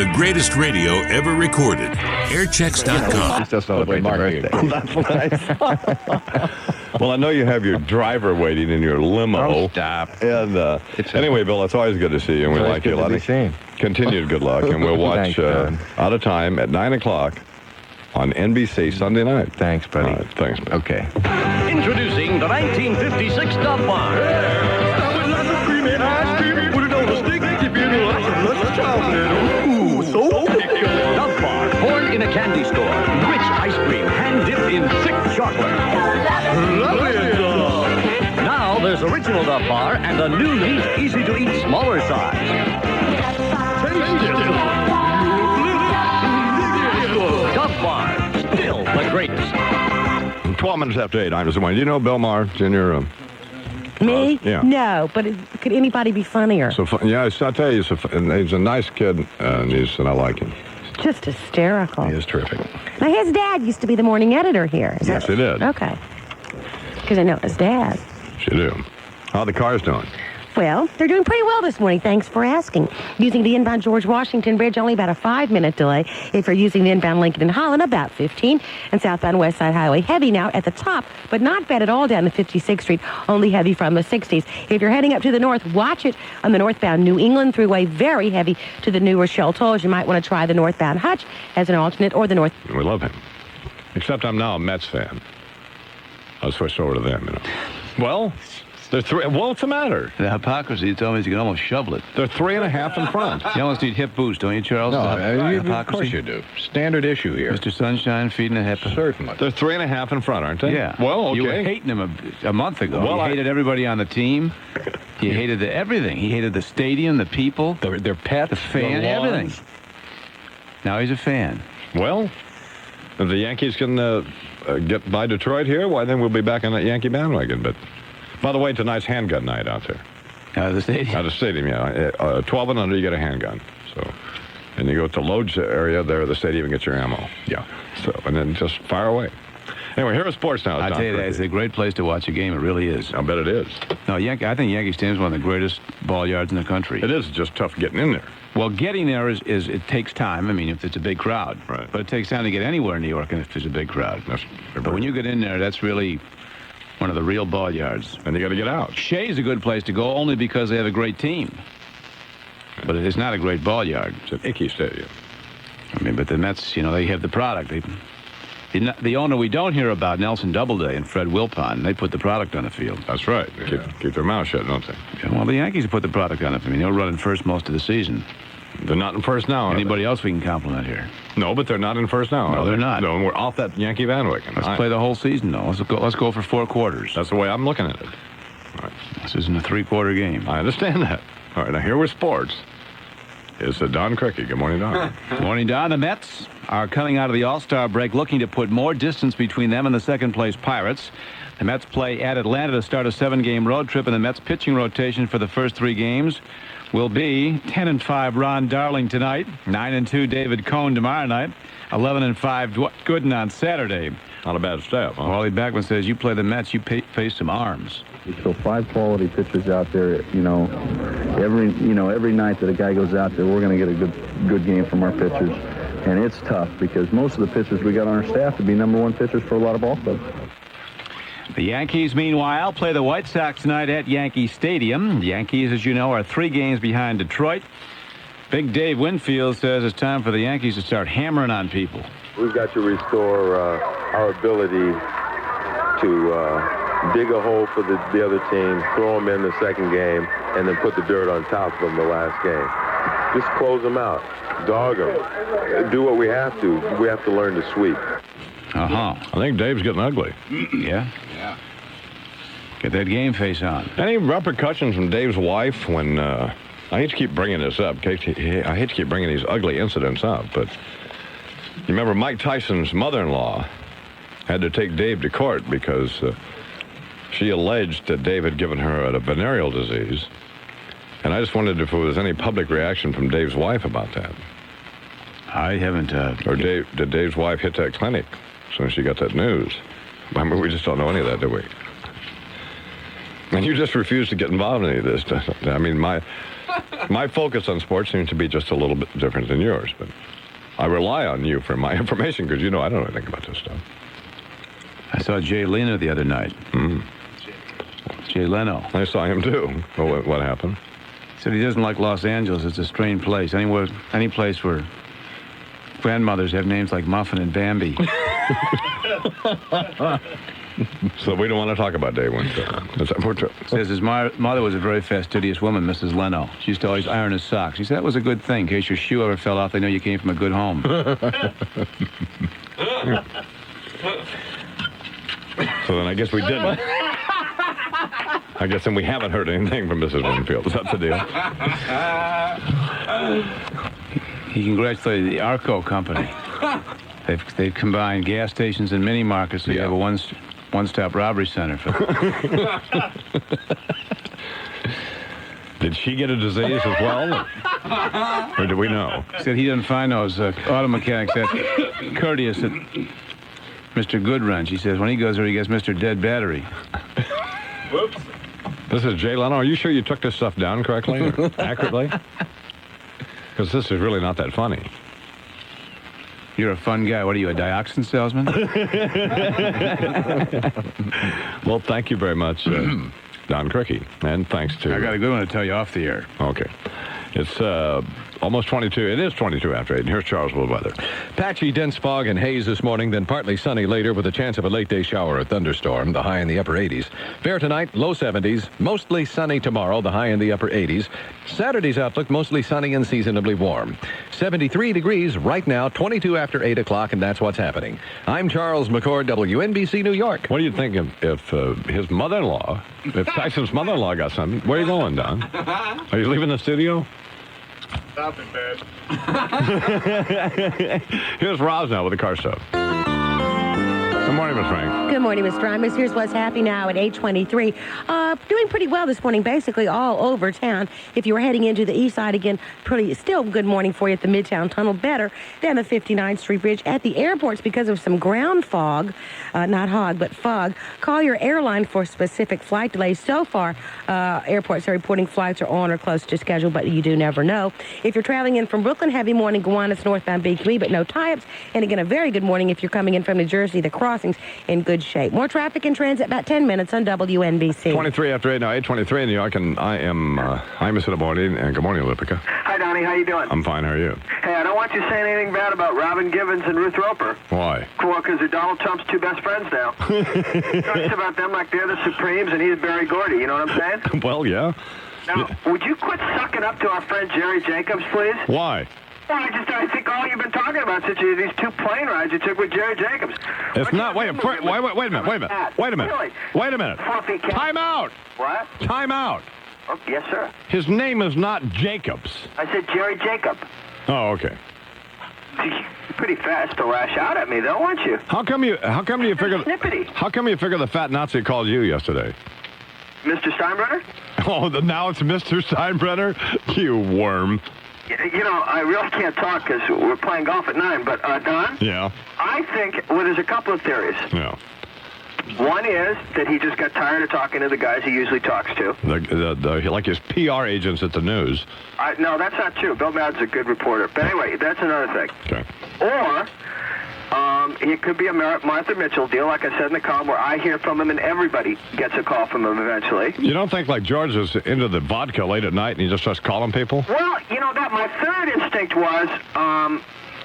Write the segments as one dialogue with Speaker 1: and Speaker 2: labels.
Speaker 1: The greatest radio ever recorded. Airchecks.com.
Speaker 2: Just celebrate the birthday.
Speaker 3: That's nice. Well, I know you have your driver waiting in your limo.
Speaker 2: Oh, stop.
Speaker 3: And anyway, Bill, it's always good to see you, and we like you a lot. Continued good luck, and we'll watch
Speaker 2: Thanks,
Speaker 3: Out of Time at 9 o'clock on NBC Sunday night.
Speaker 2: Thanks, buddy.
Speaker 3: Thanks, man.
Speaker 2: Okay.
Speaker 4: Introducing the 1956 Dove Bar. Dove Bar, born in a candy store. Rich ice cream, hand-dipped in thick chocolate. Now there's original Dove Bar and a new, neat, easy-to-eat smaller size. Dove Bar, still the greatest.
Speaker 3: 12 minutes after 8, I'm just wondering, do you know Bill Maher, Jr.?
Speaker 5: Me?
Speaker 3: Yeah.
Speaker 5: No, but could anybody be funnier?
Speaker 3: So yeah, I'll tell you, he's a nice kid, and I like him.
Speaker 5: Just hysterical.
Speaker 3: He is terrific.
Speaker 5: Now, his dad used to be the morning editor here.
Speaker 3: Yes, he did.
Speaker 5: Okay. Because I know his dad.
Speaker 3: She do. How are the cars doing?
Speaker 5: Well, they're doing pretty well this morning, thanks for asking. Using the inbound George Washington Bridge, only about a 5-minute delay. If you're using the inbound Lincoln and Holland, about 15. And southbound West Side Highway, heavy now at the top, but not bad at all down the 56th Street, only heavy from the 60s. If you're heading up to the north, watch it on the northbound New England Thruway, very heavy to the New Rochelle tolls. You might want to try the northbound Hutch as an alternate, or the north.
Speaker 3: We love him. Except I'm now a Mets fan. I'll switch over to them, you know. Well, they're three. What's the matter?
Speaker 6: The hypocrisy, you told me you can almost shovel it.
Speaker 3: They're 3.5 in front.
Speaker 6: You almost need hip boost, don't you, Charles?
Speaker 2: No,
Speaker 6: Hypocrisy?
Speaker 2: of course you do. Standard issue here.
Speaker 6: Mr. Sunshine feeding a hip.
Speaker 2: Certainly.
Speaker 3: They're 3.5 in front, aren't they?
Speaker 6: Yeah.
Speaker 3: Well, okay.
Speaker 6: You were hating him a month ago.
Speaker 3: Well,
Speaker 6: you hated everybody on the team. You hated everything. He hated the stadium, the people,
Speaker 3: Their pets,
Speaker 6: the fan, everything. Now he's a fan.
Speaker 3: Well, if the Yankees can get by Detroit here, why then we'll be back on that Yankee bandwagon. But, by the way, tonight's handgun night out there.
Speaker 6: The stadium?
Speaker 3: At the stadium, yeah. 12 and under, you get a handgun. So, and you go to Lodes area there at the stadium and get your ammo. Yeah. So, and then just fire away. Anyway, here is sports now.
Speaker 6: I tell you, it's a great place to watch a game. It really is.
Speaker 3: I bet it is.
Speaker 6: No, I think Yankee Stadium is one of the greatest ball yards in the country.
Speaker 3: It is just tough getting in there.
Speaker 6: Well, getting there is it takes time. I mean, if it's a big crowd.
Speaker 3: Right.
Speaker 6: But it takes time to get anywhere in New York if there's a big crowd. But when you get in there, that's really one of the real ball yards.
Speaker 3: And you got to get out.
Speaker 6: Shea's a good place to go only because they have a great team. But it is not a great ball yard.
Speaker 3: It's an icky stadium.
Speaker 6: I mean, but the Mets, they have the product. The owner we don't hear about, Nelson Doubleday and Fred Wilpon, they put the product on the field.
Speaker 3: That's right. They keep their mouth shut, don't they?
Speaker 6: Yeah, well, the Yankees put the product on the field. I mean, they'll run in first most of the season.
Speaker 3: They're not in first now.
Speaker 6: Anybody else we can compliment here?
Speaker 3: No, but they're not in first now.
Speaker 6: No, they're not.
Speaker 3: No, and we're off that Yankee bandwagon.
Speaker 6: Let's play the whole season, though. Let's go for 4 quarters.
Speaker 3: That's the way I'm looking at it. All right.
Speaker 6: This isn't a 3-quarter game.
Speaker 3: I understand that. All right, now here with sports is Don Crickey. Good morning, Don.
Speaker 6: Good morning, Don. The Mets are coming out of the All-Star break looking to put more distance between them and the second-place Pirates. The Mets play at Atlanta to start a 7-game road trip, and the Mets pitching rotation for the first 3 games will be 10-5 Ron Darling tonight, 9-2 David Cohn tomorrow night, 11-5 Dwight Gooden on Saturday.
Speaker 3: Not a bad staff, huh?
Speaker 6: Wally Backman says, you play the Mets, you face some arms.
Speaker 7: So 5 quality pitchers out there, every night that a guy goes out there, we're going to get a good game from our pitchers. And it's tough because most of the pitchers we got on our staff to be #1 pitchers for a lot of ball clubs.
Speaker 6: The Yankees, meanwhile, play the White Sox tonight at Yankee Stadium. The Yankees, as you know, are 3 games behind Detroit. Big Dave Winfield says it's time for the Yankees to start hammering on people.
Speaker 8: We've got to restore our ability to dig a hole for the other team, throw them in the second game, and then put the dirt on top of them the last game. Just close them out. Dog them. Do what we have to. We have to learn to sweep.
Speaker 3: I think Dave's getting ugly.
Speaker 6: Yeah? Yeah. Get that game face on.
Speaker 3: Any repercussions from Dave's wife when, I hate to keep bringing this up. I hate to keep bringing these ugly incidents up, but you remember Mike Tyson's mother-in-law had to take Dave to court because she alleged that Dave had given her a venereal disease. And I just wondered if there was any public reaction from Dave's wife about that.
Speaker 6: I haven't.
Speaker 3: Or did Dave's wife hit that clinic as soon as she got that news? I mean, we just don't know any of that, do we? And you just refuse to get involved in any of this. I mean, my focus on sports seems to be just a little bit different than yours, but I rely on you for my information because, I don't know anything about this stuff.
Speaker 6: I saw Jay Leno the other night. Jay Leno.
Speaker 3: I saw him, too. Well, what happened?
Speaker 6: He said he doesn't like Los Angeles. It's a strange place. Any place where grandmothers have names like Muffin and Bambi.
Speaker 3: So we don't want to talk about Day One.
Speaker 6: Says his mother was a very fastidious woman, Mrs. Leno. She used to always iron his socks. He said that was a good thing. In case your shoe ever fell off, they know you came from a good home.
Speaker 3: So then I guess we didn't. I guess then we haven't heard anything from Mrs. Winfield. Is that the deal?
Speaker 6: He congratulated the Arco company. They've combined gas stations and mini markets, so you have a one-stop robbery center for
Speaker 3: Did she get a disease as well? Or do we know?
Speaker 6: He said he doesn't find those auto mechanics that courteous at Mr. Goodwrench. He says when he goes there, he gets Mr. Dead Battery.
Speaker 3: Whoops. This is Jay Leno. Are you sure you took this stuff down correctly or accurately? Because this is really not that funny.
Speaker 6: You're a fun guy. What are you, a dioxin salesman?
Speaker 3: Well, thank you very much, Don Cricky. And thanks to...
Speaker 6: I got a good one to tell you off the air.
Speaker 3: Okay. It's almost 22. It is 22 after 8. And here's Charles with weather.
Speaker 9: Patchy, dense fog and haze this morning, then partly sunny later with a chance of a late-day shower or thunderstorm, the high in the upper 80s. Fair tonight, low 70s. Mostly sunny tomorrow, the high in the upper 80s. Saturday's outlook, mostly sunny and seasonably warm. 73 degrees right now, 22 after 8 o'clock, and that's what's happening. I'm Charles McCord, WNBC, New York.
Speaker 3: What do you think if his mother-in-law, if Tyson's mother-in-law got something? Where are you going, Don? Are you leaving the studio?
Speaker 10: Stop it, man.
Speaker 3: Here's Roz now with the car stuff. Good morning, Miss Frank.
Speaker 5: Good morning, Mr. Imus. Here's what's happening now at 8:23. Doing pretty well this morning, basically all over town. If you were heading into the east side again, still good morning for you at the Midtown Tunnel. Better than the 59th Street Bridge. At the airports, because of some ground fog, not hog, but fog, call your airline for specific flight delays. So far, airports are reporting flights are on or close to schedule, but you do never know. If you're traveling in from Brooklyn, heavy morning, Gowanus, northbound BQE, but no tie-ups. And again, a very good morning if you're coming in from New Jersey. The crossings in good shape. More traffic in transit about 10 minutes on WNBC.
Speaker 3: 23 after 8 now, 8:23 in New York, and I am Imus in the morning, and good morning, Olympica.
Speaker 11: Hi, Donnie. How you doing?
Speaker 3: I'm fine. How are you?
Speaker 11: Hey, I don't want you saying anything bad about Robin Givens and Ruth Roper.
Speaker 3: Why?
Speaker 11: Well, because they're Donald Trump's two best friends now. Talks about them like they're the Supremes and he's Barry Gordy. You know what I'm saying?
Speaker 3: Well, yeah.
Speaker 11: Now, would you quit sucking up to our friend Jerry Jacobs, please?
Speaker 3: Why?
Speaker 11: Well, I think all you've been talking about since these two plane rides you took with Jerry Jacobs.
Speaker 3: It's not. Wait a minute.
Speaker 11: Fluffy cat.
Speaker 3: Time out.
Speaker 11: What?
Speaker 3: Time out.
Speaker 11: Oh, yes, sir.
Speaker 3: His name is not Jacobs.
Speaker 11: I said Jerry Jacob.
Speaker 3: Oh, okay.
Speaker 11: You're pretty fast to lash out at me, though, aren't you?
Speaker 3: How come you figure?
Speaker 11: Snippety.
Speaker 3: How come you figure the fat Nazi called you yesterday?
Speaker 11: Mr. Steinbrenner?
Speaker 3: Oh, now it's Mr. Steinbrenner? You worm.
Speaker 11: You know, I really can't talk because we're playing golf at 9, but, Don?
Speaker 3: Yeah?
Speaker 11: I think, well, there's a couple of theories.
Speaker 3: Yeah.
Speaker 11: One is that he just got tired of talking to the guys he usually talks to.
Speaker 3: Like his PR agents at the news.
Speaker 11: No, that's not true. Bill Madden's a good reporter. But anyway, that's another thing.
Speaker 3: Okay.
Speaker 11: Or it could be a Martha Mitchell deal, like I said in the column, where I hear from him and everybody gets a call from him eventually.
Speaker 3: You don't think like George is into the vodka late at night and he just starts calling people?
Speaker 11: Well, you know, that my third instinct was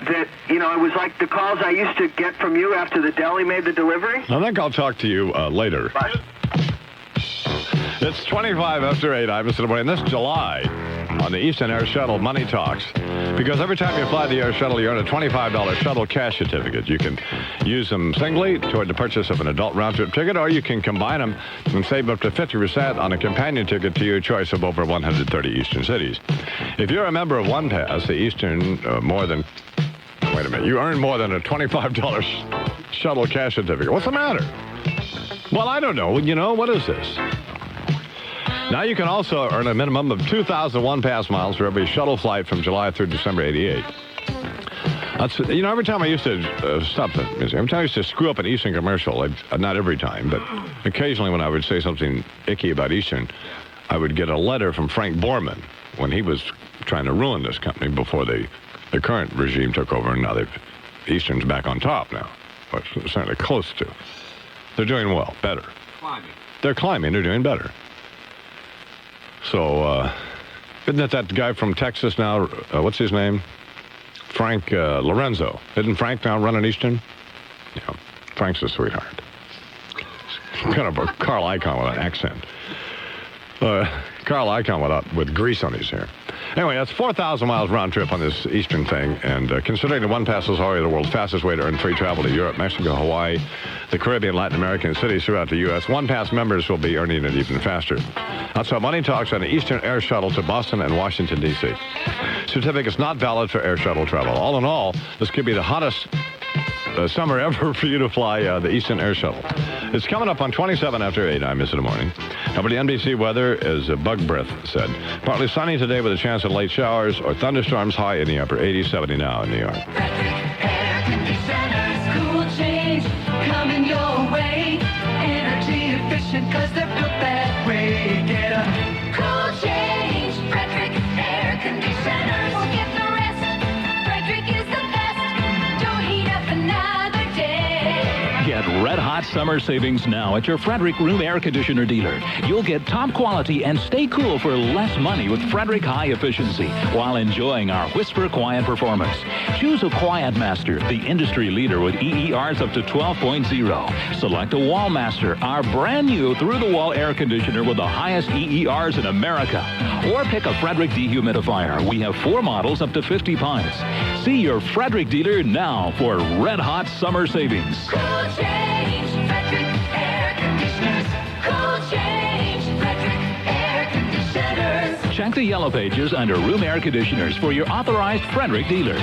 Speaker 11: that, you know, it was like the calls I used to get from you after the deli made the delivery.
Speaker 3: I think I'll talk to you later.
Speaker 11: Right.
Speaker 3: It's 25 after 8. I'm Mr. Boy, and this July on the Eastern Air Shuttle Money Talks. Because every time you fly the Air Shuttle, you earn a $25 shuttle cash certificate. You can use them singly toward the purchase of an adult round-trip ticket, or you can combine them and save up to 50% on a companion ticket to your choice of over 130 Eastern cities. If you're a member of OnePass, the Eastern Wait a minute. You earn more than a $25 shuttle cash certificate. What's the matter? Well, I don't know. You know, what is this? Now you can also earn a minimum of 2,000 OnePass miles for every shuttle flight from July through December 88. Every time I used to stop the music, every time I used to screw up an Eastern commercial, not every time, but occasionally when I would say something icky about Eastern, I would get a letter from Frank Borman when he was trying to ruin this company before the current regime took over, and now Eastern's back on top now. But certainly close to. They're doing well, better. They're climbing, they're doing better. So, isn't it that guy from Texas now, what's his name? Frank Lorenzo. Isn't Frank now running Eastern? Yeah, Frank's a sweetheart. Kind of a Carl Icahn with an accent. Carl Icahn with grease on his hair. Anyway, that's 4,000 miles round trip on this Eastern thing, and considering the one passes already the world's fastest way to earn free travel to Europe, Mexico, Hawaii, the Caribbean, Latin American cities throughout the U.S., one pass members will be earning it even faster. That's how money talks on the Eastern Air Shuttle to Boston and Washington, D.C. Certificates not valid for air shuttle travel. All in all, this could be the hottest summer ever for you to fly the Eastern Air Shuttle. It's coming up on 27 after 8. I'm missing the morning. WNBC weather, as Bug Breath said. Partly sunny today with a chance of late showers or thunderstorms, high in the upper 80s, 70 now in New York.
Speaker 12: Air conditioners, cool change coming your way. Energy efficient because they're built that way. Get a cool change. Frederick Air Conditioners. Forget the rest. Frederick is the best. Don't heat up another day.
Speaker 13: Get red-hot summer savings now at your Frederick Room Air Conditioner dealer. You'll get top quality and stay cool for less money with Frederick High Efficiency while enjoying our Whisper Quiet performance. Choose a Quiet Master, the industry leader with EERs up to 12.0. Select a Wall Master, our brand new through-the-wall air conditioner with the highest EERs in America. Or pick a Frederick dehumidifier. We have 4 models up to 50 pints. See your Frederick dealer now for red-hot summer savings.
Speaker 12: Cool change. Frederick Air Conditioners. Cool change. Frederick Air Conditioners.
Speaker 13: Check the yellow pages under Room Air Conditioners for your authorized Frederick dealer.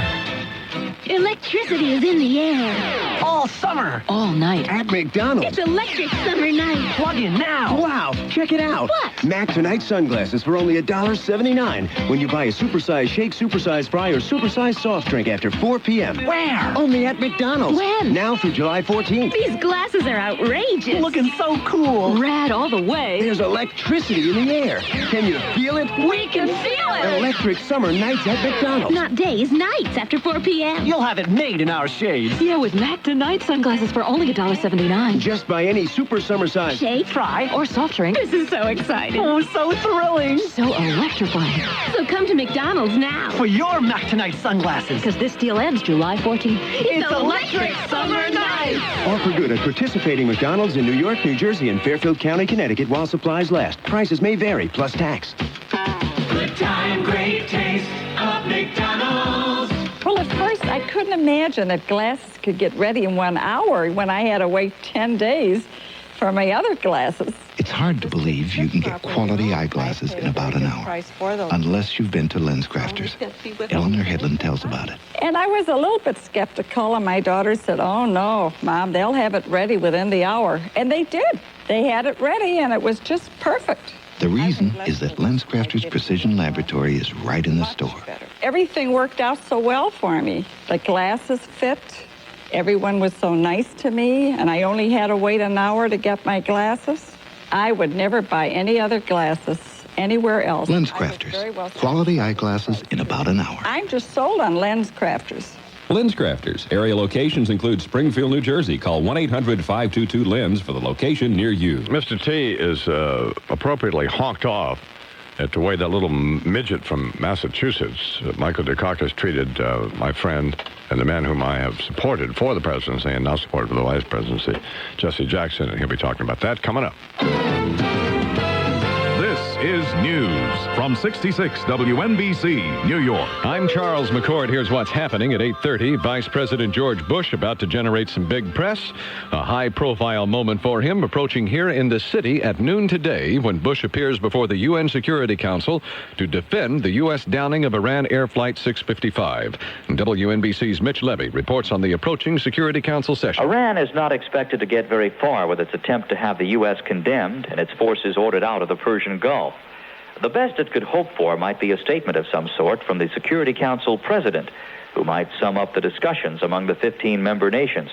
Speaker 14: Electricity is in the air.
Speaker 15: All summer.
Speaker 14: All night.
Speaker 15: At McDonald's.
Speaker 14: It's electric summer night.
Speaker 15: Plug in now. Wow, check it out.
Speaker 14: What?
Speaker 15: Mac Tonight sunglasses for only $1.79 when you buy a supersized shake, supersized fry, or supersized soft drink after 4 p.m. Where? Only at McDonald's.
Speaker 14: When?
Speaker 15: Now through July 14th.
Speaker 14: These glasses are outrageous.
Speaker 15: Looking so cool.
Speaker 14: Rad all the way.
Speaker 15: There's electricity in the air. Can you feel it?
Speaker 14: We can feel it.
Speaker 15: Electric summer nights at McDonald's.
Speaker 14: Not days, nights after 4 p.m.
Speaker 15: You'll have it made in our shades.
Speaker 14: Yeah, with Mac Tonight sunglasses for only $1.79.
Speaker 15: Just buy any super summer size
Speaker 14: Shake, fry, or soft drink. This is so exciting.
Speaker 15: Oh, so thrilling.
Speaker 14: So electrifying. So come to McDonald's now.
Speaker 15: For your Mac Tonight sunglasses.
Speaker 14: Because this deal ends July 14th.
Speaker 12: It's electric summer night.
Speaker 15: Offer good at participating McDonald's in New York, New Jersey, and Fairfield County, Connecticut while supplies last. Prices may vary, plus tax.
Speaker 12: Good time, great taste of McDonald's.
Speaker 16: Well, at first, I couldn't imagine that glasses could get ready in 1 hour when I had to wait 10 days for my other glasses.
Speaker 17: It's hard to believe you can get quality eyeglasses in about an hour, unless you've been to Lens Crafters. Eleanor Headland tells about it.
Speaker 16: And I was a little bit skeptical, and my daughter said, "Oh, no, Mom, they'll have it ready within the hour." And they did. They had it ready, and it was just perfect.
Speaker 17: The reason is that Lens Crafters Precision Laboratory is right in the store.
Speaker 16: Everything worked out so well for me. The glasses fit. Everyone was so nice to me, and I only had to wait an hour to get my glasses. I would never buy any other glasses anywhere else.
Speaker 17: Lens Crafters. Quality eyeglasses in about an hour.
Speaker 16: I'm just sold on Lens Crafters.
Speaker 18: Lens Crafters. Area locations include Springfield, New Jersey. Call 1-800-522-LENS for the location near you.
Speaker 3: Mr. T is appropriately honked off at the way that little midget from Massachusetts, Michael Dukakis, treated my friend and the man whom I have supported for the presidency and now supported for the vice presidency, Jesse Jackson, and he'll be talking about that coming up.
Speaker 1: This is news from 66 WNBC, New York.
Speaker 9: I'm Charles McCord. Here's what's happening at 8:30. Vice President George Bush about to generate some big press. A high-profile moment for him approaching here in the city at noon today when Bush appears before the UN Security Council to defend the U.S. downing of Iran Air Flight 655. WNBC's Mitch Levy reports on the approaching Security Council session.
Speaker 19: Iran is not expected to get very far with its attempt to have the U.S. condemned and its forces ordered out of the Persian Gulf. The best it could hope for might be a statement of some sort from the Security Council president. who might sum up the discussions among the 15-member nations.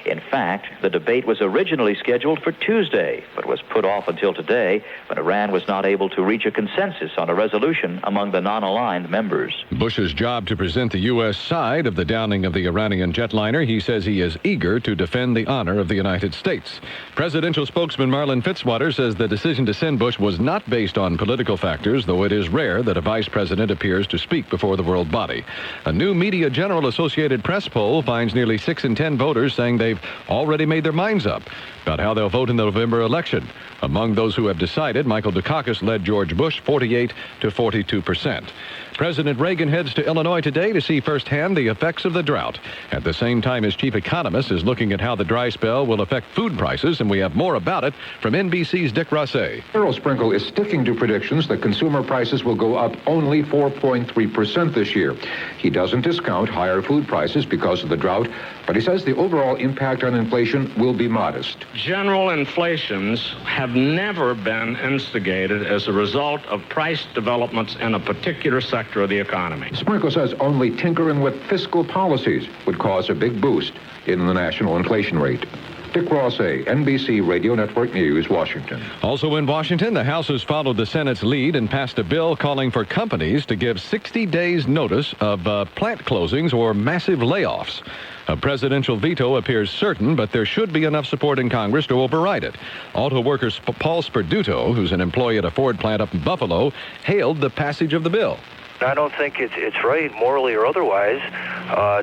Speaker 19: In fact, the debate was originally scheduled for Tuesday, but was put off until today when Iran was not able to reach a consensus on a resolution among the non-aligned members.
Speaker 9: Bush's job to present the U.S. side of the downing of the Iranian jetliner. He says he is eager to defend the honor of the United States. Presidential spokesman Marlin Fitzwater says the decision to send Bush was not based on political factors, though it is rare that a vice president appears to speak before the world body. A new Media General Associated Press poll finds nearly 6 in 10 voters saying they've already made their minds up about how they'll vote in the November election. Among those who have decided, Michael Dukakis led George Bush 48 to 42%. President Reagan heads to Illinois today to see firsthand the effects of the drought. At the same time, his chief economist is looking at how the dry spell will affect food prices, and we have more about it from NBC's Dick Rosset.
Speaker 20: Earl Sprinkle is sticking to predictions that consumer prices will go up only 4.3% this year. He doesn't discount higher food prices because of the drought, but he says the overall impact on inflation will be modest.
Speaker 10: General inflations have never been instigated as a result of price developments in a particular sector of the economy.
Speaker 20: Sprinkle says only tinkering with fiscal policies would cause a big boost in the national inflation rate. Dick Rosset, NBC Radio Network News, Washington.
Speaker 9: Also in Washington, the House has followed the Senate's lead and passed a bill calling for companies to give 60 days notice of plant closings or massive layoffs. A presidential veto appears certain, but there should be enough support in Congress to override it. Auto worker Paul Sperduto, who's an employee at a Ford plant up in Buffalo, hailed the passage of the bill.
Speaker 21: I don't think it's right, morally or otherwise,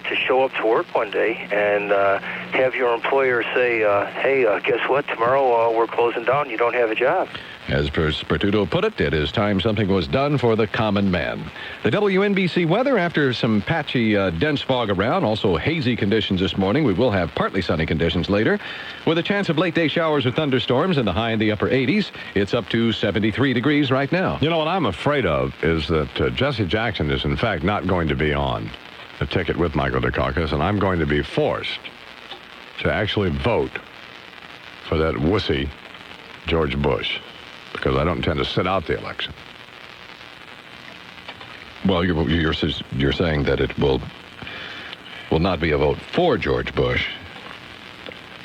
Speaker 21: to show up to work one day and have your employer say, hey, guess what, tomorrow we're closing down, you don't have a job.
Speaker 9: As Sperduto put it is time something was done for the common man. The WNBC weather, after some patchy, dense fog around, also hazy conditions this morning. We will have partly sunny conditions later, with a chance of late-day showers or thunderstorms in the high in the upper 80s. It's up to 73 degrees right now.
Speaker 3: You know, what I'm afraid of is that Jesse Jackson is, in fact, not going to be on the ticket with Michael Dukakis, and I'm going to be forced to actually vote for that wussy George Bush, because I don't intend to sit out the election.
Speaker 9: Well, you're saying that it will not be a vote for George Bush,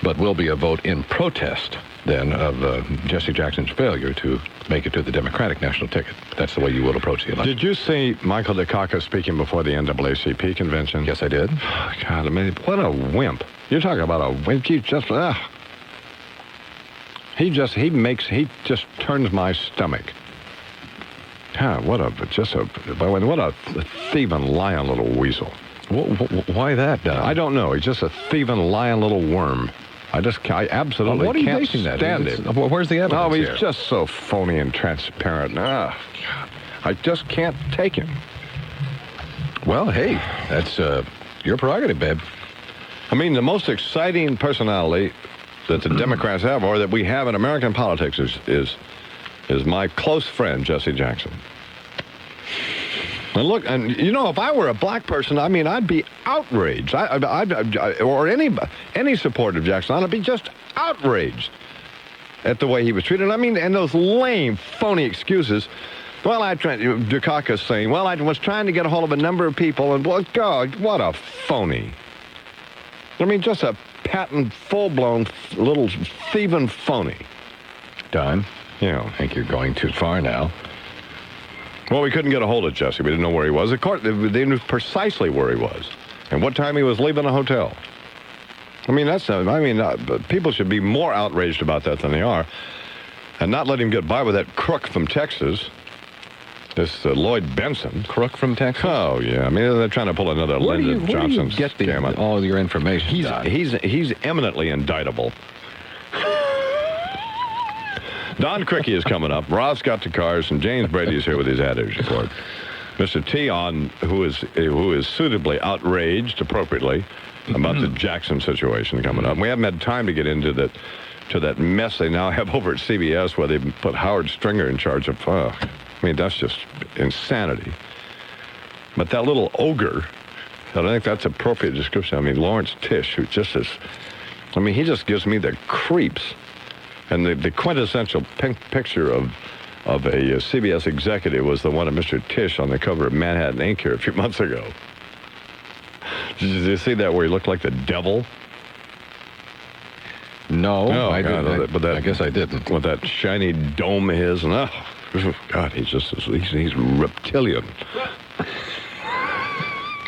Speaker 9: but will be a vote in protest, then, of Jesse Jackson's failure to make it to the Democratic national ticket. That's the way you will approach the election.
Speaker 3: Did you see Michael Dukakis speaking before the NAACP convention?
Speaker 9: Yes, I did.
Speaker 3: Oh, God, I mean, what a wimp. You're talking about a wimp. He just turns my stomach. God, what a thieving, lying little weasel.
Speaker 9: Why that, Don?
Speaker 3: I don't know. He's just a thieving, lying little worm. I absolutely
Speaker 9: what are you
Speaker 3: can't
Speaker 9: basing that?
Speaker 3: stand him.
Speaker 9: Where's the evidence?
Speaker 3: Oh, he's
Speaker 9: here?
Speaker 3: just so phony and transparent. God, I just can't take him.
Speaker 9: Well, hey, that's your prerogative, babe.
Speaker 3: I mean, the most exciting personality that the Democrats have, or that we have in American politics, is my close friend, Jesse Jackson. And look, and you know, if I were a black person, I mean, I'd be outraged. Or any supporter of Jackson, I'd be just outraged at the way he was treated. I mean, and those lame, phony excuses. Well, Dukakis saying, well, I was trying to get a hold of a number of people, and, well, God, what a phony. I mean, just a patent, full-blown little thieving phony.
Speaker 9: Don,
Speaker 3: I
Speaker 9: think you're going too far now.
Speaker 3: Well, we couldn't get a hold of Jesse. We didn't know where he was. Of course, they knew precisely where he was and what time he was leaving the hotel. I mean, people should be more outraged about that than they are, and not let him get by with that crook from Texas, this Lloyd Benson.
Speaker 9: Crook from Texas?
Speaker 3: Oh, yeah. I mean, they're trying to pull another Lyndon Johnson scam.
Speaker 9: All your information?
Speaker 3: He's eminently indictable. Don Cricky is coming up. Ross got the cars, and James Brady is here with his Attitude Report. Mr. T who is suitably outraged, appropriately, about the Jackson situation coming up. We haven't had time to get into that mess they now have over at CBS, where they put Howard Stringer in charge of. I mean, that's just insanity. But that little ogre, I think that's appropriate description. I mean, Lawrence Tisch, who just is. I mean, he just gives me the creeps. And the quintessential picture of a CBS executive was the one of Mr. Tisch on the cover of Manhattan Inc. here a few months ago. Did you see that where he looked like the devil?
Speaker 9: No, I
Speaker 3: God,
Speaker 9: didn't.
Speaker 3: But that,
Speaker 9: I guess I didn't.
Speaker 3: With that shiny dome of his, and God, he's reptilian.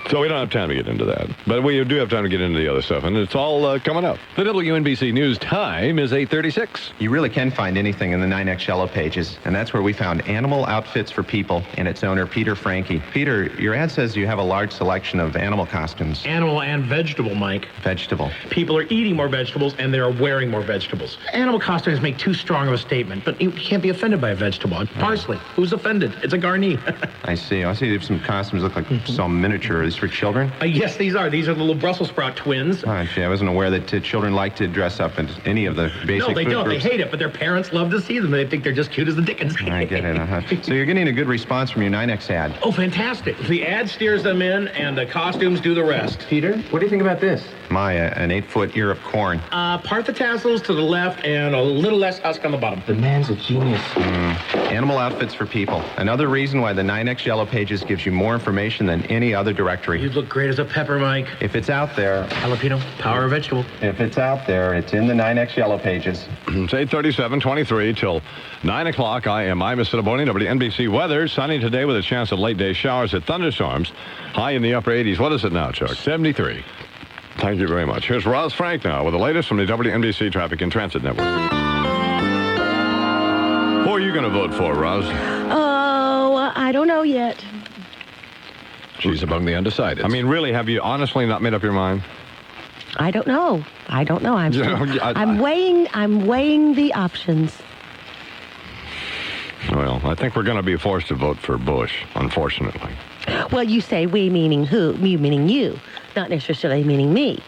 Speaker 3: So we don't have time to get into that. But we do have time to get into the other stuff, and it's all coming up.
Speaker 9: The WNBC News time is 8:36.
Speaker 4: You really can find anything in the 9X Yellow Pages, and that's where we found Animal Outfits for People and its owner, Peter Franke. Peter, your ad says you have a large selection of animal costumes.
Speaker 22: Animal and vegetable, Mike.
Speaker 4: Vegetable.
Speaker 22: People are eating more vegetables, and they're wearing more vegetables. Animal costumes make too strong of a statement, but you can't be offended by a vegetable. Parsley, who's offended? It's a garni.
Speaker 4: I see. I see there's some costumes look like some miniature. Are these for children?
Speaker 22: Yes, these are. These are the little Brussels sprout twins.
Speaker 4: Oh, gee, I wasn't aware that children like to dress up in any of the basic
Speaker 22: No, they
Speaker 4: food
Speaker 22: don't.
Speaker 4: groups.
Speaker 22: They hate it, but their parents love to see them. They think they're just cute as the dickens.
Speaker 4: I get it. So you're getting a good response from your 9X ad.
Speaker 22: Oh, fantastic. The ad steers them in, and the costumes do the rest.
Speaker 4: Peter, what do you think about this? An 8-foot ear of corn.
Speaker 22: Part the tassels to the left and a little less husk on the bottom.
Speaker 4: The man's a genius. Animal Outfits for People. Another reason why the 9X Yellow Pages gives you more information than any other directory.
Speaker 22: You'd look great as a pepper, Mike.
Speaker 4: If it's out there...
Speaker 22: Jalapeno, power of vegetable.
Speaker 4: If it's out there, it's in the 9X Yellow Pages.
Speaker 3: It's 8:37:23 till 9 o'clock. I am Imus WNBC weather. Sunny today with a chance of late-day showers and thunderstorms. High in the upper 80s. What is it now, Chuck?
Speaker 9: 73.
Speaker 3: Thank you very much. Here's Roz Frank now with the latest from the WNBC Traffic and Transit Network. Who are you going to vote for, Roz?
Speaker 5: Oh, I don't know yet.
Speaker 9: She's among the undecided.
Speaker 3: I mean, really, have you honestly not made up your mind?
Speaker 5: I don't know. I'm weighing the options.
Speaker 3: Well, I think we're going to be forced to vote for Bush, unfortunately.
Speaker 5: Well, you say we meaning who? Me meaning you, not necessarily meaning me.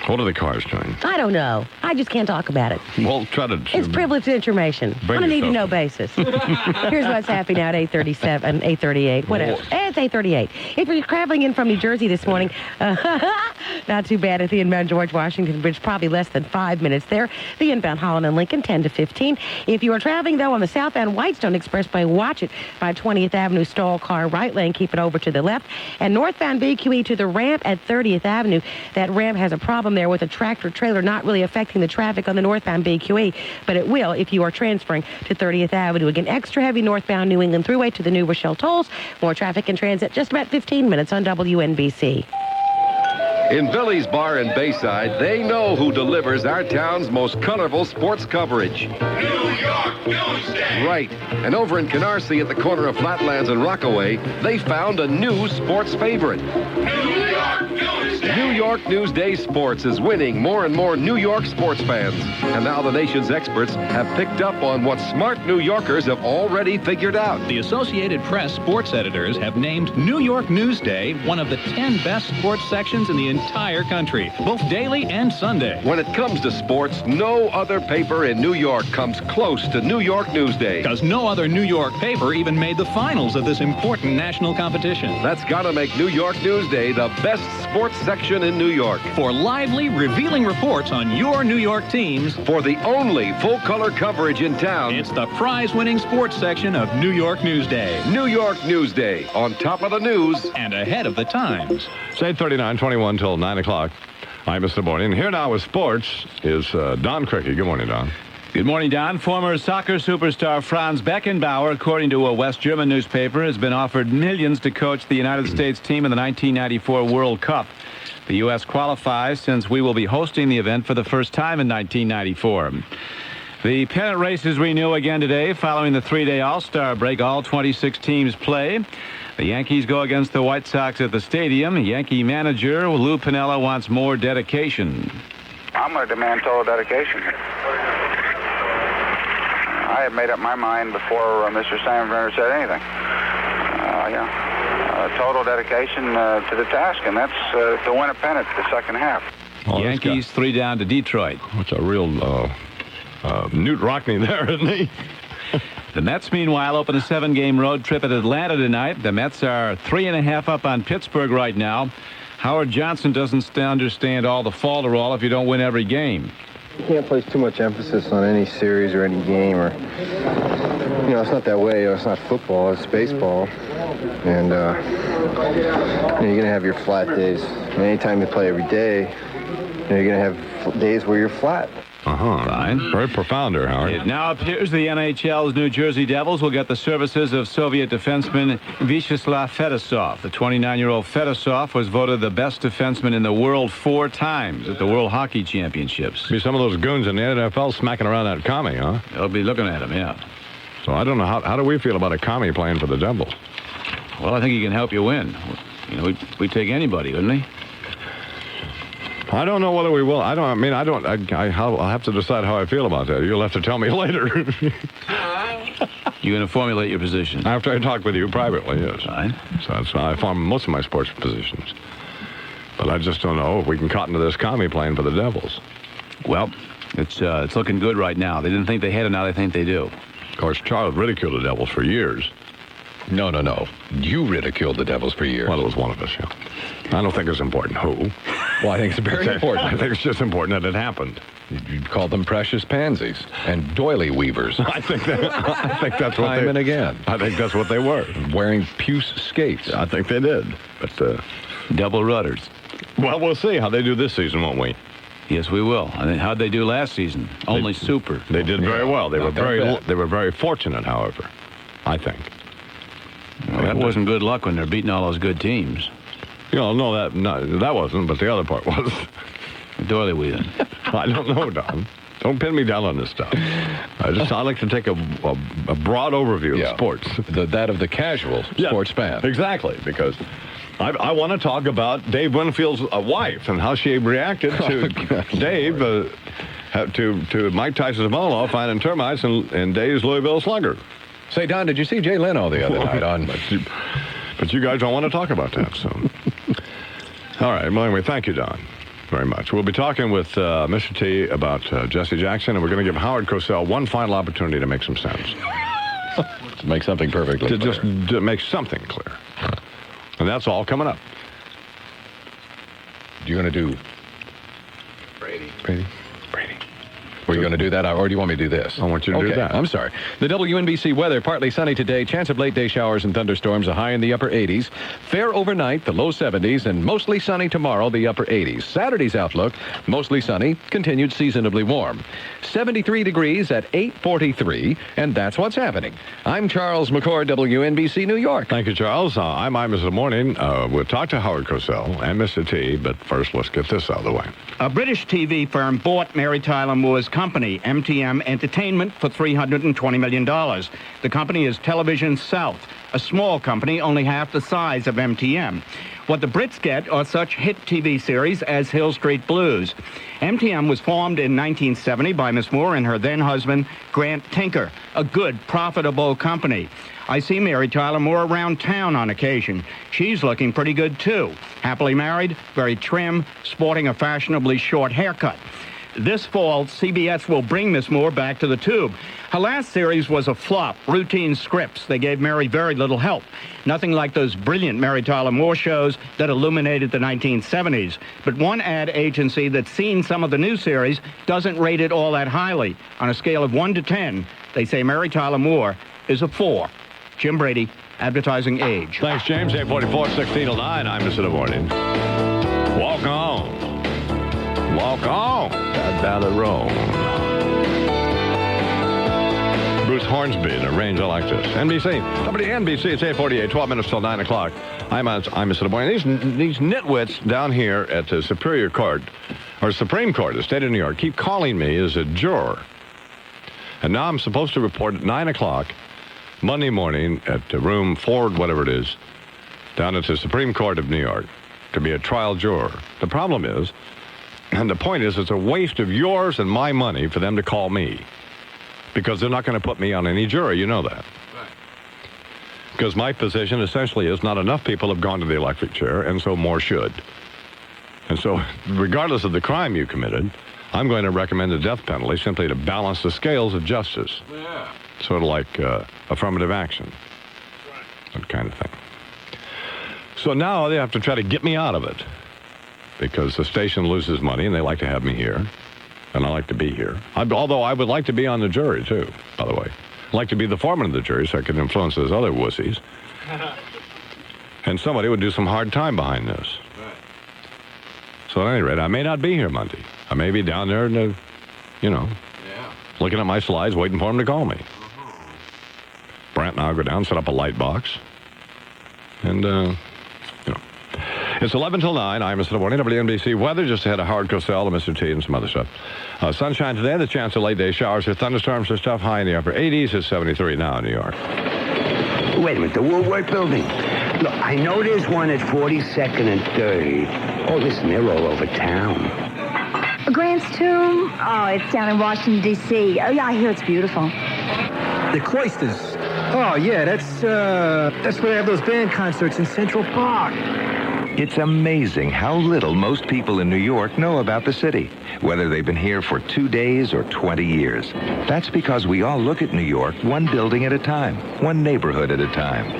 Speaker 3: What are the cars doing?
Speaker 5: I don't know. I just can't talk about it.
Speaker 3: Well, try to...
Speaker 5: It's privileged information on a need-to-know basis. Here's what's happening now at 8:37, 8:38, whatever. It's 8:38. If you're traveling in from New Jersey this morning, not too bad at the inbound George Washington Bridge, probably less than 5 minutes there. The inbound Holland and Lincoln, 10 to 15. If you are traveling, though, on the southbound Whitestone Expressway, watch it by 20th Avenue, stall car right lane, keep it over to the left. And northbound BQE to the ramp at 30th Avenue. That ramp has a problem there with a tractor trailer not really affecting the traffic on the northbound BQE, but it will if you are transferring to 30th Avenue. Again, extra heavy northbound New England Thruway to the New Rochelle tolls. More traffic and transit just about 15 minutes on WNBC.
Speaker 23: In Billy's Bar in Bayside, they know who delivers our town's most colorful sports coverage.
Speaker 12: New York Newsday.
Speaker 23: Right. And over in Canarsie at the corner of Flatlands and Rockaway, they found a new sports favorite.
Speaker 12: New York Newsday.
Speaker 23: New York Newsday Sports is winning more and more New York sports fans. And now the nation's experts have picked up on what smart New Yorkers have already figured out.
Speaker 13: The Associated Press sports editors have named New York Newsday one of the 10 best sports sections in the entire country, both daily and Sunday.
Speaker 23: When it comes to sports, no other paper in New York comes close to New York Newsday.
Speaker 13: Because no other New York paper even made the finals of this important national competition.
Speaker 23: That's gotta make New York Newsday the best sports section in New York.
Speaker 13: For lively, revealing reports on your New York teams.
Speaker 23: For the only full-color coverage in town.
Speaker 13: It's the prize-winning sports section of New York Newsday.
Speaker 23: New York Newsday, on top of the news.
Speaker 13: And ahead of the times.
Speaker 3: It's 8:39:21 till 9 o'clock. I'm Mr. Morning. And here now with sports is Don Cricky. Good morning, Don.
Speaker 6: Good morning, Don. Former soccer superstar Franz Beckenbauer, according to a West German newspaper, has been offered millions to coach the United States team in the 1994 World Cup. The U.S. qualifies since we will be hosting the event for the first time in 1994. The pennant races renew again today following the three-day All-Star break. All 26 teams play. The Yankees go against the White Sox at the stadium. Yankee manager Lou Piniella wants more dedication.
Speaker 24: I'm going to demand total dedication. I had made up my mind before Mr. Steinbrenner said anything. Total dedication to the task, and that's to win a pennant the second half.
Speaker 6: Yankees 3 down to Detroit.
Speaker 3: That's a real Newt Rockney there, isn't he?
Speaker 6: The Mets, meanwhile, open a 7-game road trip at Atlanta tonight. The Mets are 3.5 up on Pittsburgh right now. Howard Johnson doesn't understand all the falderall if you don't win every game.
Speaker 25: You can't place too much emphasis on any series or any game, or, it's not that way. It's not football. It's baseball. And you're going to have your flat days. And anytime you play every day, you're going to have days where you're flat.
Speaker 3: Fine. Very profound there, Howard.
Speaker 6: It now appears the NHL's New Jersey Devils will get the services of Soviet defenseman Vyacheslav Fedosov. The 29-year-old Fedosov was voted the best defenseman in the world 4 times at the World Hockey Championships.
Speaker 3: Be some of those goons in the NFL smacking around that commie, huh?
Speaker 6: They'll be looking at him, yeah.
Speaker 3: So I don't know, how do we feel about a commie playing for the Devils?
Speaker 6: Well, I think he can help you win. You know, we'd take anybody, wouldn't he?
Speaker 3: I don't know whether we will. I'll have to decide how I feel about that. You'll have to tell me later.
Speaker 6: You're going to formulate your position?
Speaker 3: After I talk with you privately, yes.
Speaker 6: Fine.
Speaker 3: So that's how I form most of my sports positions. But I just don't know if we can cotton to this commie playing for the Devils.
Speaker 6: Well, it's looking good right now. They didn't think they had it, now they think they do.
Speaker 3: Of course, Charles ridiculed the Devils for years.
Speaker 9: No. You ridiculed the Devils for years.
Speaker 3: Well, it was one of us, yeah. I don't think it's important who.
Speaker 9: Well, I think it's very important.
Speaker 3: I think it's just important that it happened.
Speaker 9: You called them precious pansies and doily weavers.
Speaker 3: I think that's what
Speaker 9: Time and again.
Speaker 3: I think that's what they were.
Speaker 9: Wearing puce skates.
Speaker 3: I think they did. But
Speaker 6: double rudders.
Speaker 3: Well, we'll see how they do this season, won't we?
Speaker 6: Yes, we will. I mean, how'd they do last season? Only super.
Speaker 3: They did very well. They were very fortunate, however, I think.
Speaker 6: Well, that wasn't good luck when they're beating all those good teams.
Speaker 3: You know, that wasn't, but the other part was.
Speaker 6: Doily weaving.
Speaker 3: I don't know, Don. Don't pin me down on this stuff. I like to take a broad overview of sports.
Speaker 9: That of the casual sports fan.
Speaker 3: Exactly, because I want to talk about Dave Winfield's wife and how she reacted to Dave, to Mike Tyson's mother-in-law finding termites in Dave's Louisville Slugger.
Speaker 9: Say, Don, did you see Jay Leno the other night on?
Speaker 3: But you guys don't want to talk about that, so. All right. Well, anyway, thank you, Don, very much. We'll be talking with Mr. T about Jesse Jackson, and we're going to give Howard Cosell one final opportunity to make some sense.
Speaker 9: To make something perfectly clear.
Speaker 3: Just to make something clear. And that's all coming up.
Speaker 9: You're going to do... Brady. Were you going to do that, or do you want me to do this?
Speaker 3: I want you to do that.
Speaker 9: I'm sorry. The WNBC weather, partly sunny today. Chance of late-day showers and thunderstorms, a high in the upper 80s. Fair overnight, the low 70s, and mostly sunny tomorrow, the upper 80s. Saturday's outlook, mostly sunny, continued seasonably warm. 73 degrees at 8:43, and that's what's happening. I'm Charles McCord, WNBC, New York.
Speaker 3: Thank you, Charles. I'm Imus in the morning. We'll talk to Howard Cosell and Mr. T, but first, let's get this out of the way.
Speaker 2: A British TV firm bought Mary Tyler Moore's company, MTM Entertainment, for $320 million. The company is Television South, a small company only half the size of MTM. What the Brits get are such hit TV series as Hill Street Blues. MTM was formed in 1970 by Miss Moore and her then-husband, Grant Tinker, a good, profitable company. I see Mary Tyler Moore around town on occasion. She's looking pretty good, too. Happily married, very trim, sporting a fashionably short haircut. This fall, CBS will bring Miss Moore back to the tube. Her last series was a flop, routine scripts. They gave Mary very little help. Nothing like those brilliant Mary Tyler Moore shows that illuminated the 1970s. But one ad agency that's seen some of the new series doesn't rate it all that highly. On a scale of 1 to 10, they say Mary Tyler Moore is a 4. Jim Brady, Advertising Age.
Speaker 3: Thanks, James. 844, 1609. I'm Mr. Morning. Walk on. Walk on. Down the road. Bruce Hornsby in a range like this. NBC. WNBC, it's 8:48, 12 minutes till 9 o'clock. I'm Mr. Boy. These nitwits down here at the Supreme Court of the state of New York keep calling me as a juror. And now I'm supposed to report at 9 o'clock Monday morning at room 4, whatever it is, down at the Supreme Court of New York to be a trial juror. The problem is, and the point is, it's a waste of yours and my money for them to call me. Because they're not going to put me on any jury, you know that. Right. Because my position essentially is not enough people have gone to the electric chair, and so more should. And so, regardless of the crime you committed, I'm going to recommend the death penalty simply to balance the scales of justice. Yeah. Sort of like affirmative action. Right. That kind of thing. So now they have to try to get me out of it. Because the station loses money, and they like to have me here. And I like to be here. Although I would like to be on the jury, too, by the way. I'd like to be the foreman of the jury so I can influence those other wussies. And somebody would do some hard time behind this. So at any rate, I may not be here Monday. I may be down there, looking at my slides, waiting for him to call me. Brant and I'll go down, set up a light box. And, It's 11 till 9. I'm Mr. Morning, WNBC weather. Just ahead of Howard Cosell and Mr. T and some other stuff. Sunshine today. The chance of late day showers or thunderstorms or stuff. High in the upper 80s. It's 73 now in New York.
Speaker 7: Wait a minute. The Woolworth Building. Look, I know there's one at 42nd and 3rd. Oh, listen, they're all over town.
Speaker 8: Grant's Tomb? Oh, it's down in Washington, D.C. Oh, yeah, I hear it's beautiful.
Speaker 11: The Cloisters. Oh, yeah, that's where they have those band concerts in Central Park.
Speaker 14: It's amazing how little most people in New York know about the city, whether they've been here for 2 days or 20 years. That's because we all look at New York one building at a time, one neighborhood at a time.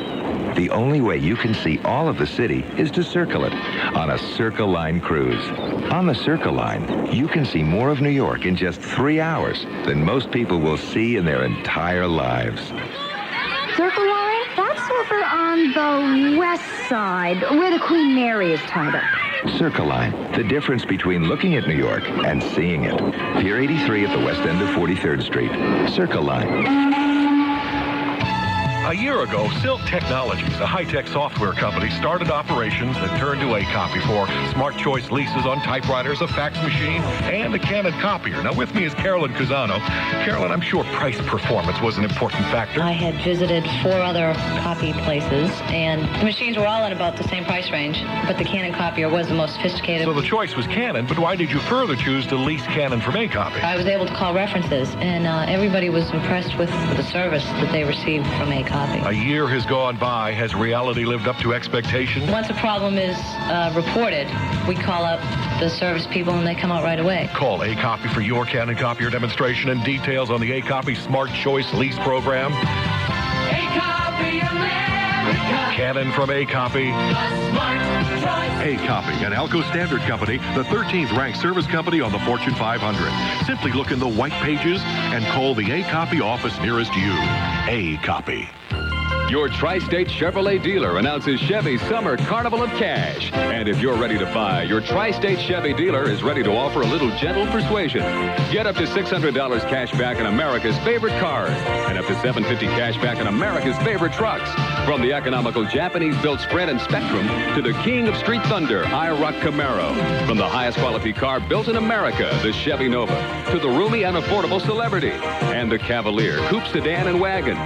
Speaker 14: The only way you can see all of the city is to circle it on a Circle Line cruise. On the Circle Line, you can see more of New York in just 3 hours than most people will see in their entire lives.
Speaker 8: Circle Line? That's over on the west side, where the Queen Mary is tied up.
Speaker 14: Circle Line, the difference between looking at New York and seeing it. Pier 83 at the west end of 43rd Street. Circle Line.
Speaker 15: A year ago, Silk Technologies, a high-tech software company, started operations that turned to A-Copy for smart choice leases on typewriters, a fax machine, and a Canon copier. Now, with me is Carolyn Cusano. Carolyn, I'm sure price performance was an important factor.
Speaker 26: I had visited 4 other copy places, and the machines were all in about the same price range, but the Canon copier was the most sophisticated.
Speaker 15: So the choice was Canon, but why did you further choose to lease Canon from A-Copy?
Speaker 26: I was able to call references, and everybody was impressed with the service that they received from A-Copy.
Speaker 15: A year has gone by. Has reality lived up to expectations?
Speaker 26: Once a problem is reported, we call up the service people and they come out right away.
Speaker 15: Call A-Copy for your Canon copier demonstration and details on the A-Copy Smart Choice Lease Program.
Speaker 12: A-Copy America.
Speaker 15: Canon from A-Copy. A-Copy, an Alco Standard Company, the 13th ranked service company on the Fortune 500. Simply look in the white pages and call the A-Copy office nearest you. A-Copy.
Speaker 18: Your Tri-State Chevrolet dealer announces Chevy's Summer Carnival of Cash. And if you're ready to buy, your Tri-State Chevy dealer is ready to offer a little gentle persuasion. Get up to $600 cash back on America's favorite cars and up to $750 cash back on America's favorite trucks. From the economical Japanese-built Sprint and Spectrum to the king of street thunder, IROC Camaro. From the highest quality car built in America, the Chevy Nova, to the roomy and affordable Celebrity and the Cavalier, coupe, sedan, and wagon.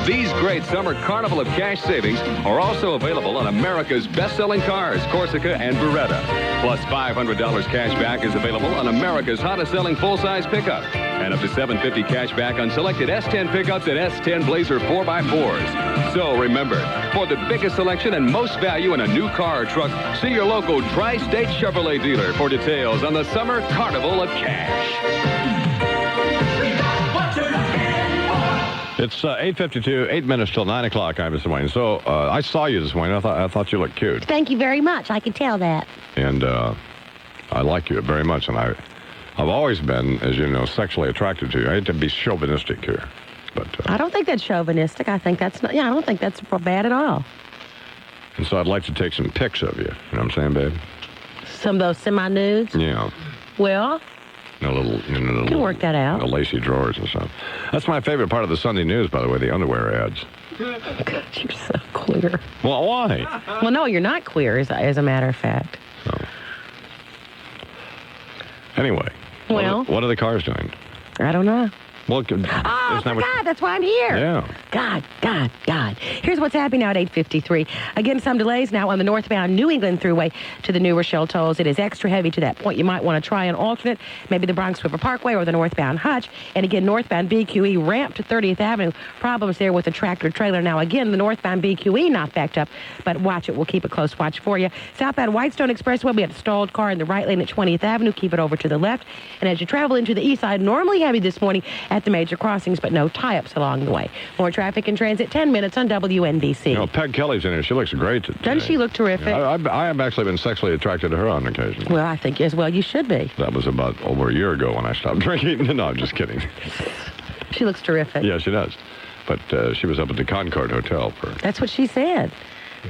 Speaker 18: These great Summer Carnival of Cash savings are also available on America's best-selling cars, Corsica and Beretta. Plus $500 cash back is available on America's hottest-selling full-size pickup. And up to $750 cash back on selected S10 pickups and S10 Blazer 4x4s. So remember, for the biggest selection and most value in a new car or truck, see your local Tri-State Chevrolet dealer for details on the Summer Carnival of Cash.
Speaker 3: It's 8:52, 8 minutes till 9 o'clock. I'm Mr. Wayne. So I saw you this morning. I thought you looked cute.
Speaker 5: Thank you very much. I could tell that.
Speaker 3: And I like you very much. And I've always been, as you know, sexually attracted to you. I hate to be chauvinistic here, but
Speaker 5: I don't think that's chauvinistic. I think that's not. Yeah, I don't think that's bad at all.
Speaker 3: And so I'd like to take some pics of you. You know what I'm saying, babe?
Speaker 5: Some of those semi-nudes.
Speaker 3: Yeah.
Speaker 5: Well.
Speaker 3: A little,
Speaker 5: you can work that out.
Speaker 3: The lacy drawers and stuff. That's my favorite part of the Sunday news, by the way, the underwear ads.
Speaker 5: God, you're so queer.
Speaker 3: Well, why?
Speaker 5: Well, no, you're not queer, as a matter of fact.
Speaker 3: So. Anyway.
Speaker 5: Well.
Speaker 3: What are the cars doing?
Speaker 5: I don't know.
Speaker 3: Well,
Speaker 5: God, that's why I'm here.
Speaker 3: Yeah.
Speaker 5: God. Here's what's happening now at 8:53. Again, some delays now on the northbound New England Thruway to the New Rochelle tolls. It is extra heavy to that point. You might want to try an alternate, maybe the Bronx River Parkway or the northbound Hutch. And again, northbound BQE ramp to 30th Avenue. Problems there with the tractor trailer. Now, again, the northbound BQE not backed up, but watch it. We'll keep a close watch for you. Southbound Whitestone Expressway, we had a stalled car in the right lane at 20th Avenue. Keep it over to the left. And as you travel into the east side, normally heavy this morning at the major crossings, but no tie-ups along the way. More traffic and transit, 10 minutes on WNBC.
Speaker 3: You know, Peg Kelly's in here. She looks great today.
Speaker 5: Doesn't she look terrific?
Speaker 3: Yeah, I have actually been sexually attracted to her on occasion.
Speaker 5: Well, I think as well you should be.
Speaker 3: That was about over a year ago when I stopped drinking. No, I'm just kidding.
Speaker 5: She looks terrific.
Speaker 3: Yeah, she does. But she was up at the Concord Hotel for...
Speaker 5: That's what she said.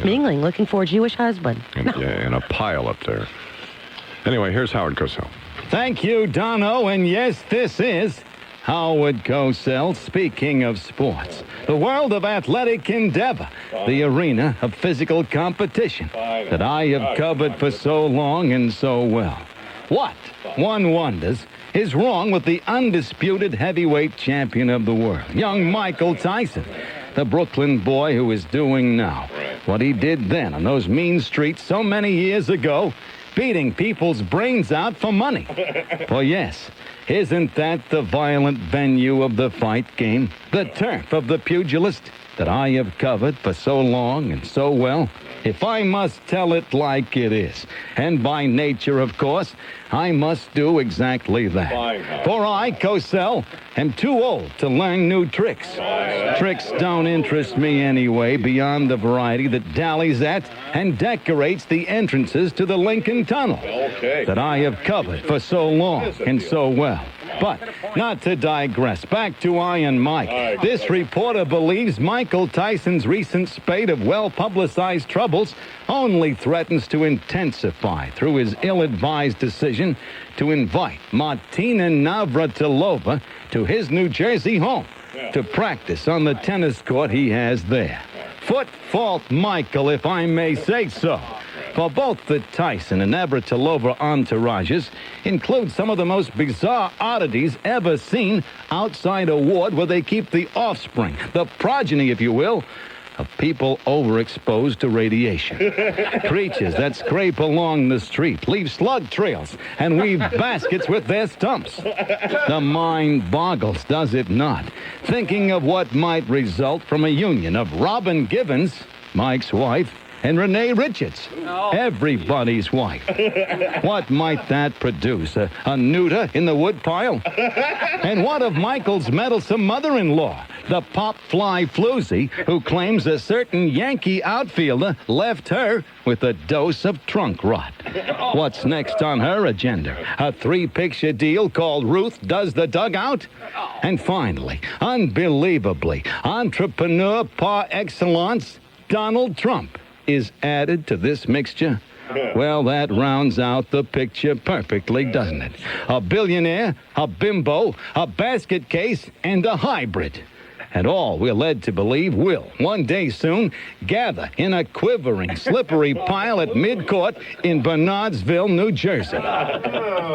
Speaker 5: Mingling, looking for a Jewish husband.
Speaker 3: And a pile up there. Anyway, here's Howard Cosell.
Speaker 2: Thank you, Dono. And yes, this is Howard Cosell. Speaking of sports, the world of athletic endeavor, the arena of physical competition that I have covered for so long and so well. What, one wonders, is wrong with the undisputed heavyweight champion of the world, young Michael Tyson, the Brooklyn boy who is doing now what he did then on those mean streets so many years ago, beating people's brains out for money. For yes, isn't that the violent venue of the fight game, the turf of the pugilist that I have covered for so long and so well? If I must tell it like it is, and by nature, of course, I must do exactly that. For I, Cosell, am too old to learn new tricks. Tricks don't interest me anyway, beyond the variety that dallies at and decorates the entrances to the Lincoln Tunnel that I have covered for so long and so well. But not to digress, back to Iron Mike. This reporter believes Michael Tyson's recent spate of well-publicized troubles only threatens to intensify through his ill-advised decision to invite Martina Navratilova to his New Jersey home to practice on the tennis court he has there. Foot fault Michael, if I may say so. For both the Tyson and Navratilova entourages include some of the most bizarre oddities ever seen outside a ward where they keep the offspring, the progeny, if you will, of people overexposed to radiation. Creatures that scrape along the street, leave slug trails, and weave baskets with their stumps. The mind boggles, does it not? Thinking of what might result from a union of Robin Givens, Mike's wife, and Renee Richards, everybody's wife. What might that produce? A neuter in the woodpile? And what of Michael's meddlesome mother-in-law, the pop fly floozy, who claims a certain Yankee outfielder left her with a dose of trunk rot? What's next on her agenda? A 3-picture deal called Ruth Does the Dugout? And finally, unbelievably, entrepreneur par excellence, Donald Trump is added to this mixture. Well, that rounds out the picture perfectly, doesn't it? A billionaire, a bimbo, a basket case, and a hybrid. And all we're led to believe will, one day soon, gather in a quivering, slippery pile at mid-court in Bernardsville, New Jersey.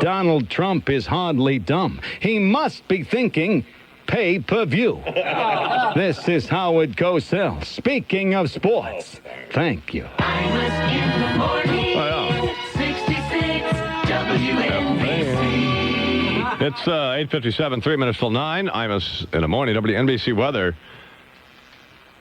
Speaker 2: Donald Trump is hardly dumb. He must be thinking pay-per-view. This is Howard Cosell, speaking of sports. Thank you.
Speaker 12: Imus in the morning, 66 WNBC.
Speaker 3: It's 8:57, 3 minutes till 9. Imus in the morning, WNBC weather.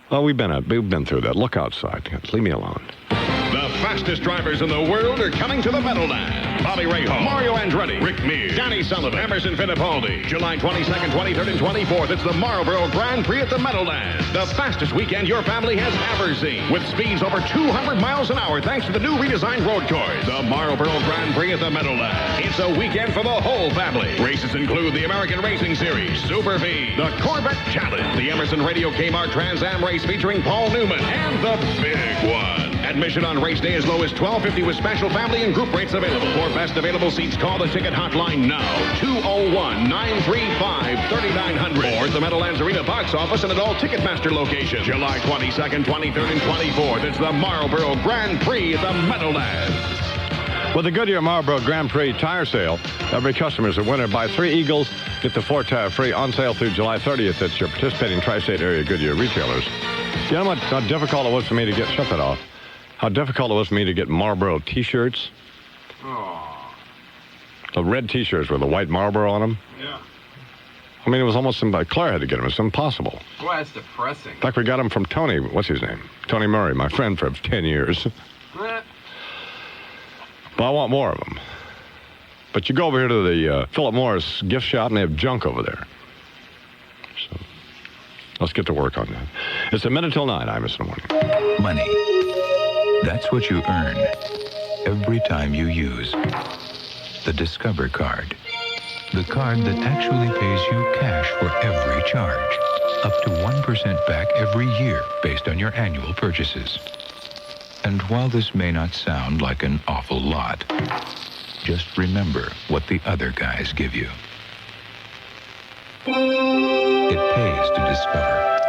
Speaker 3: Well, we've been through that. Look outside. Leave me alone.
Speaker 1: The fastest drivers in the world are coming to the Meadowlands. Bobby Rahal, Mario Andretti, Rick Mears, Danny Sullivan, Emerson Fittipaldi. July 22nd, 23rd, and 24th, it's the Marlboro Grand Prix at the Meadowlands. The fastest weekend your family has ever seen. With speeds over 200 miles an hour thanks to the new redesigned road course. The Marlboro Grand Prix at the Meadowlands. It's a weekend for the whole family. Races include the American Racing Series, Super V, the Corvette Challenge, the Emerson Radio Kmart Trans Am race featuring Paul Newman, and the big one. Admission on race day as low as $12.50 with special family and group rates available. For best available seats, call the ticket hotline now. 201-935-3900. Or at the Meadowlands Arena box office and at all Ticketmaster locations. July 22nd, 23rd, and 24th. It's the Marlboro Grand Prix at the Meadowlands.
Speaker 3: With the Goodyear Marlboro Grand Prix tire sale, every customer is a winner. Buy 3 Eagles, get the 4 tire free on sale through July 30th at your participating tri-state area Goodyear retailers. You know how difficult it was for me to get, shut that off, how difficult it was for me to get Marlboro t-shirts? The red t-shirts with the white Marlboro on them?
Speaker 10: Yeah.
Speaker 3: I mean, it was almost somebody. Claire had to get them. It's impossible.
Speaker 10: Boy, that's depressing.
Speaker 3: In fact, we got them from Tony. What's his name? Tony Murray, my friend for 10 years. But I want more of them. But you go over here to the Philip Morris gift shop, and they have junk over there. So let's get to work on that. It's a minute till 9. Imus in the morning.
Speaker 16: Money. That's what you earn every time you use the Discover card. The card that actually pays you cash for every charge. Up to 1% back every year based on your annual purchases. And while this may not sound like an awful lot, just remember what the other guys give you. It pays to discover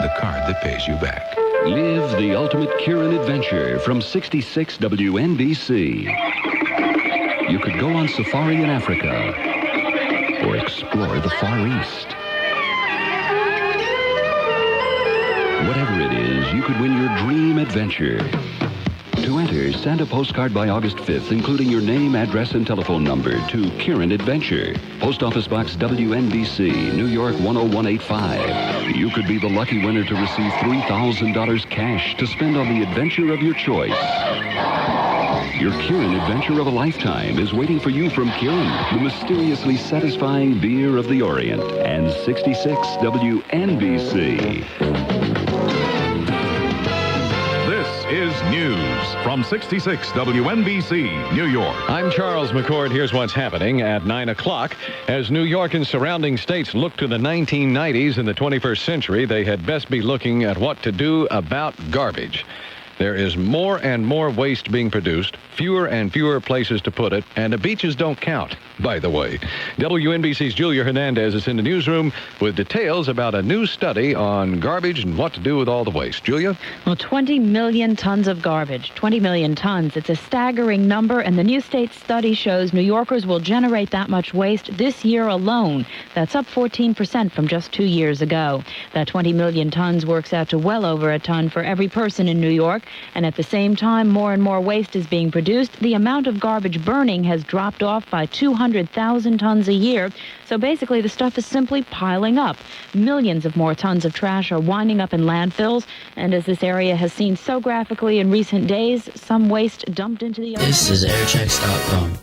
Speaker 16: the card that pays you back.
Speaker 10: Live the ultimate Kieran adventure from 66 WNBC. You could go on safari in Africa or explore the Far East. Whatever it is, you could win your dream adventure. To enter, send a postcard by August 5th, including your name, address, and telephone number to Kieran Adventure. Post Office Box WNBC, New York 10185. You could be the lucky winner to receive $3,000 cash to spend on the adventure of your choice. Your Kieran adventure of a lifetime is waiting for you from Kieran, the mysteriously satisfying beer of the Orient, and 66 WNBC.
Speaker 15: This is news from 66 WNBC, New York.
Speaker 9: I'm Charles McCord. Here's what's happening at 9 o'clock. As New York and surrounding states look to the 1990s and the 21st century, they had best be looking at what to do about garbage. There is more and more waste being produced, fewer and fewer places to put it, and the beaches don't count, by the way. WNBC's Julia Hernandez is in the newsroom with details about a new study on garbage and what to do with all the waste. Julia?
Speaker 17: Well, 20 million tons of garbage. 20 million tons. It's a staggering number, and the new state study shows New Yorkers will generate that much waste this year alone. That's up 14% from just 2 years ago. That 20 million tons works out to well over a ton for every person in New York. And at the same time, more and more waste is being produced. The amount of garbage burning has dropped off by 200,000 tons a year. So basically, the stuff is simply piling up. Millions of more tons of trash are winding up in landfills. And as this area has seen so graphically in recent days, some waste dumped into the ocean.
Speaker 19: This is airchecks.com.